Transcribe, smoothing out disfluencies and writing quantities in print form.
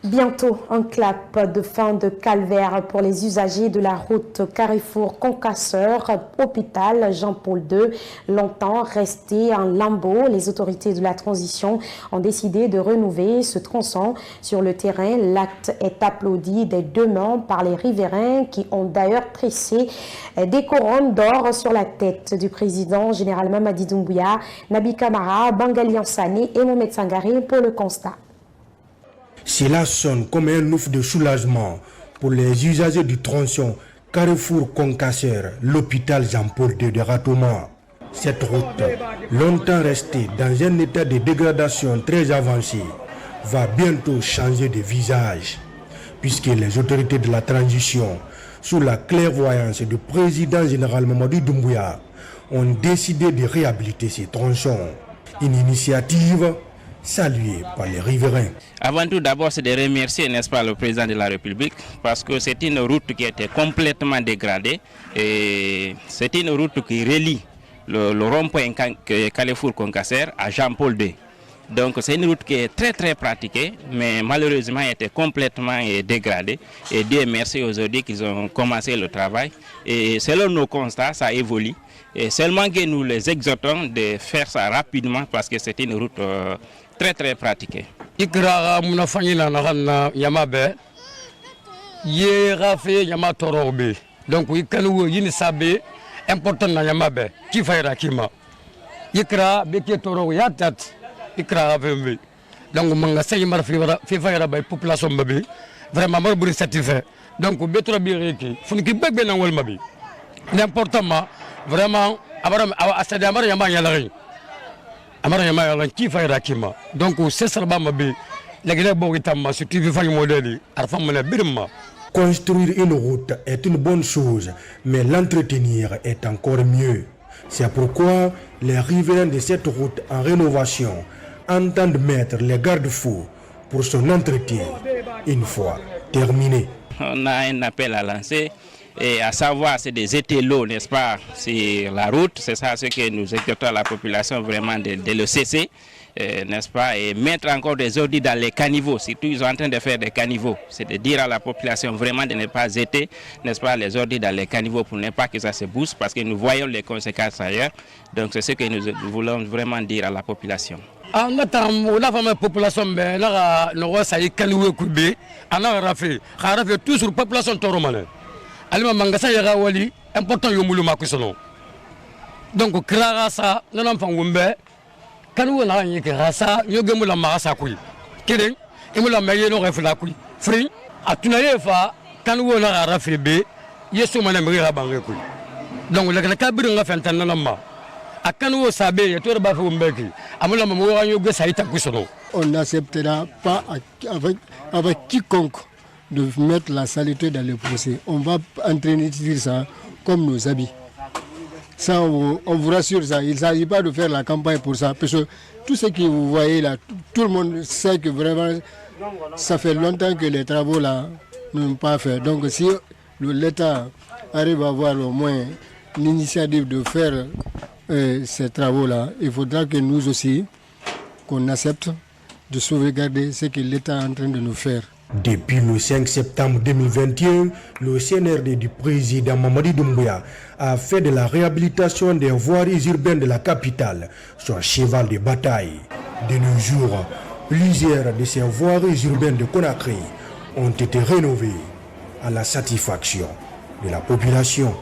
Bientôt, un clap de fin de calvaire pour les usagers de la route Carrefour-Concasseur-Hôpital Jean-Paul II. Longtemps resté en lambeaux, les autorités de la transition ont décidé de renouveler ce tronçon sur le terrain. L'acte est applaudi des deux mains par les riverains qui ont d'ailleurs tressé des couronnes d'or sur la tête du président général Mamadi Doumbouya, Nabi Camara, Bangali Ansani et Mohamed Sangari pour le constat. Cela sonne comme un ouf de soulagement pour les usagers du tronçon Carrefour-Concasseur, l'hôpital Jean-Paul II de Ratouma. Cette route, longtemps restée dans un état de dégradation très avancé, va bientôt changer de visage, puisque les autorités de la transition, sous la clairvoyance du président général Mamadi Doumbouya, ont décidé de réhabiliter ces tronçons. Une initiative salué par les riverains. Avant tout, d'abord, c'est de remercier, n'est-ce pas, le président de la République, parce que c'est une route qui était complètement dégradée et c'est une route qui relie le rond-point Carrefour-Concasseur à Jean-Paul II. Donc c'est une route qui est très très pratiquée, mais malheureusement elle était complètement dégradée. Et Dieu merci aujourd'hui qu'ils ont commencé le travail. Et selon nos constats, ça évolue. Et seulement que nous les exhortons de faire ça rapidement parce que c'est une route très très pratiquée. Donc important na yamabe qui faira kima ikra beke toro yatat ikra avembe donc manga sey mar fi faira bay population babi vraiment mar buri satisfait donc betro bi reki funki begbe na wol mabi n'importe ma vraiment abaram asade amar yamba yalari amar yamba yalari qui faira kima donc c'est ça mabi legele bo itamma surtout fi fay modeli arfam na birma. Construire une route est une bonne chose, mais l'entretenir est encore mieux. C'est pourquoi les riverains de cette route en rénovation entendent mettre les garde-fous pour son entretien une fois terminé. On a un appel à lancer, et à savoir c'est des ételots, n'est-ce pas, sur la route. C'est ça ce que nous exhortons à la population vraiment de le cesser. N'est-ce pas, et mettre encore des ordures dans les caniveaux. Surtout, ils sont en train de faire des caniveaux. C'est de dire à la population vraiment de ne pas jeter, n'est-ce pas, les ordures dans les caniveaux pour ne pas que ça se booste, parce que nous voyons les conséquences ailleurs. Donc, c'est ce que nous voulons vraiment dire à la population. En attendant, la population, tout sur la population toromane. Alima mangasa yaga wali important yomulu makusono. Donc, krara sa, nanam fangumbe. Quand on a un rasa, nous avons la marasa kui. Kering, et nous avons la refla kui. Free, à Tunayefa, quand on a un rafébé, yesu manamri rabangue kui. Donc, le cabri n'a fait un nama. À quand on savait, il y a tout le bafou mbeki. À mon amour, yoga saïta kusono. On n'acceptera pas avec quiconque de mettre la saleté dans le procès. On va entraîner ça comme nos habits. Ça, on vous rassure, ça. Il ne s'agit pas de faire la campagne pour ça. Parce que tout ce que vous voyez là, tout le monde sait que vraiment, ça fait longtemps que les travaux là n'ont pas fait. Donc si l'État arrive à avoir au moins l'initiative de faire ces travaux là, il faudra que nous aussi, qu'on accepte de sauvegarder ce que l'État est en train de nous faire. Depuis le 5 septembre 2021, le CNRD du président Mamadi Doumbouya a fait de la réhabilitation des voiries urbaines de la capitale son cheval de bataille. De nos jours, plusieurs de ces voiries urbaines de Conakry ont été rénovées à la satisfaction de la population.